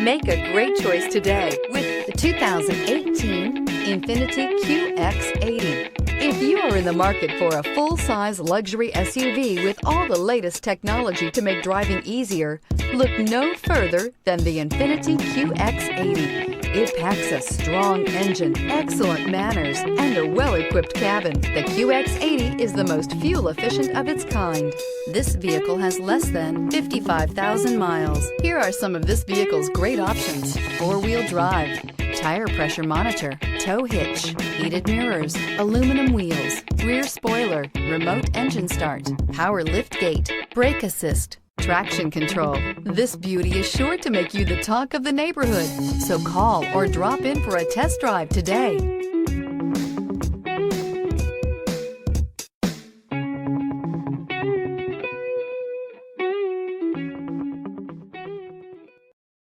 Make a great choice today with the 2018 Infiniti Qx80. If you are in the market for a full-size luxury SUV with all the latest technology to make driving easier, look no further than the Infiniti Qx80. It packs a strong engine, excellent manners, and a well-equipped cabin. The Qx80 is the most fuel-efficient of its kind. This vehicle has less than 55,000 miles. Here are some of this vehicle's great options: four-wheel drive, tire pressure monitor, tow hitch, heated mirrors, aluminum wheels, rear spoiler, remote engine start, power lift gate, brake assist, traction control. This beauty is sure to make you the talk of the neighborhood. So call or drop in for a test drive today.